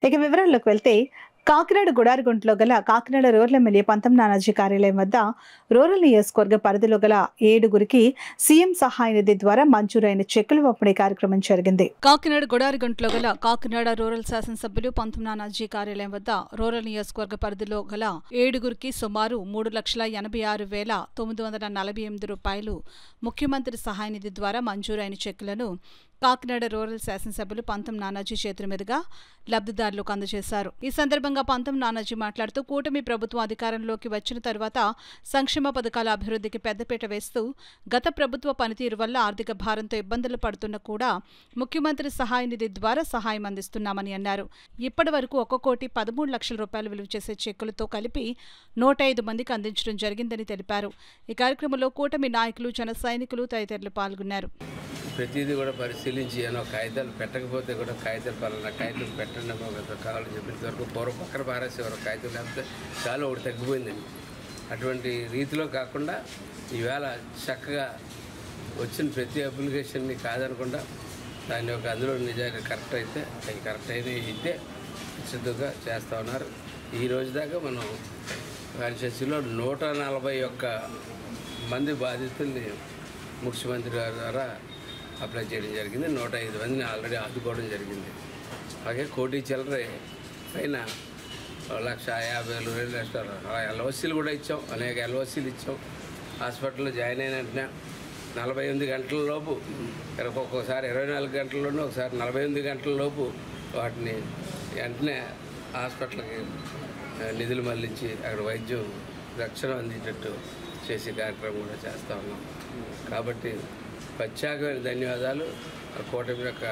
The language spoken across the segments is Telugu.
ఇక వివరాల్లోకి వెళ్తే కాకినాడ గుడారిగుంటలో గల కాకినాడ రూరల్ ఎమ్మెల్యే పంతం నానాజీ కార్యాలయం వద్ద రూరల్ నియోజకవర్గ పరిధిలో గల 7గురికి సీఎం సహాయ నిధి ద్వారా మంజూరైన చెక్కుల పంపిణీ కార్యక్రమం జరిగింది. కాకినాడ గుడారిగుంటలో గల కాకినాడ రూరల్ శాసనసభ్యులు పంతం నానాజీ కార్యాలయం వద్ద రూరల్ నియోజకవర్గ పరిధిలో గల 7గురికి సుమారు 3,86,948 రూపాయలు ముఖ్యమంత్రి సహాయ నిధి ద్వారా మంజూరైన చెక్కులను కాకినాడ రూరల్ శాసనసభ్యులు పంతం నానాజీ చేతుల మీదుగా లబ్ధిదారులకు అందజేశారు. ఈ సందర్భంగా పంతం నానాజీ మాట్లాడుతూ కూటమి ప్రభుత్వం అధికారంలోకి వచ్చిన తరువాత సంక్షేమ పథకాల అభివృద్ధికి పెద్దపీట వేస్తూ గత ప్రభుత్వ పనితీరు వల్ల ఆర్థిక భారంతో ఇబ్బందులు పడుతున్న కూడా ముఖ్యమంత్రి సహాయ నిధి ద్వారా సహాయం అందిస్తున్నామని అన్నారు. ఇప్పటి వరకు 1,13 లక్షల రూపాయలు విలువ చేసే చెక్కులతో కలిపి 105 మందికి అందించడం జరిగిందని తెలిపారు. ఈ కార్యక్రమంలో కూటమి నాయకులు, జన సైనికులు తదితరులు పాల్గొన్నారు. ప్రతిదీ కూడా పరిశీలించి ఏమో కాగితాలు పెట్టకపోతే కూడా కాగితాలు పలానా కాగితం పెట్టండి కావాలని చెప్పిన వరకు పూర్వ పక్కన పారేసేవారు. కాగితం లేకపోతే చాలా ఒకటి తగ్గిపోయిందండి. అటువంటి రీతిలో కాకుండా ఈవేళ చక్కగా వచ్చిన ప్రతి అప్లికేషన్ని కాదనకుండా దాని యొక్క అందులో నిజంగా కరెక్ట్ అయితే అవి కరెక్ట్ అయితే ఖచ్చితంగా చేస్తూ ఉన్నారు. ఈ రోజు దాకా మనం కాన్స్టిట్యూన్సీలో 141 మంది బాధితుల్ని ముఖ్యమంత్రి గారి ద్వారా అప్లై చేయడం జరిగింది. 105 మందిని ఆల్రెడీ ఆదుకోవడం జరిగింది. అలాగే కోటి చిల్లర పైన 1,50,000 2,00,000 ఎల్ఓసీలు కూడా ఇచ్చాం. అనేక ఎల్ఓసీలు ఇచ్చాం. హాస్పిటల్లో జాయిన్ అయిన వెంటనే 48 గంటల లోపు, ఒక్కొక్కసారి 24 గంటల్లోనూ, ఒకసారి 48 గంటల లోపు వాటిని వెంటనే హాస్పిటల్కి నిధులు మళ్లించి అక్కడ వైద్యం రక్షణ అందేటట్టు చేసే కార్యక్రమం కూడా చేస్తూ ఉన్నాం. కాబట్టి ప్రత్యేకమైన ధన్యవాదాలు కూటమి యొక్క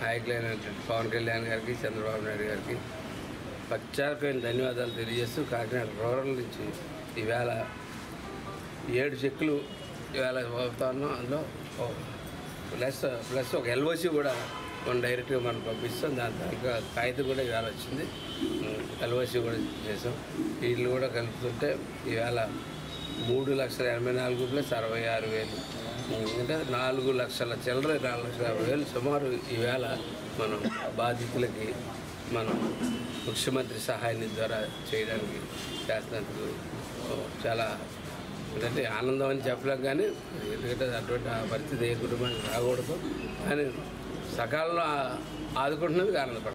నాయకులైనటువంటి పవన్ కళ్యాణ్ గారికి, చంద్రబాబు నాయుడు గారికి ప్రత్యేకమైన ధన్యవాదాలు తెలియజేస్తూ కాకినాడ రూరల్ నుంచి ఈవేళ 7 చెక్కులు ఈవేళ పంపుతా ఉన్నాం. అందులో ప్లస్ ఒక ఎల్ఓసి కూడా మనం డైరెక్ట్గా మనం పంపిస్తాం. దాంట్లో కాగితం కూడా ఈవేళ వచ్చింది. ఎల్ఓసి కూడా చేసాం. వీళ్ళు కూడా కలుపుతుంటే ఈవేళ 3,84,66,000 అంటే 4 లక్షల చిల్లర 4,50,000 సుమారు ఈవేళ మనం బాధితులకి మనం ముఖ్యమంత్రి సహాయ నిధి ద్వారా చేయడానికి చేస్తున్నందుకు చాలా అంటే ఆనందం అని చెప్పలేం. కానీ ఎందుకంటే అటువంటి పరిస్థితి ఏ కుటుంబానికి రాకూడదు. కానీ సకాలంలో ఆదుకుంటున్నందుకు ఆనందపడతాం.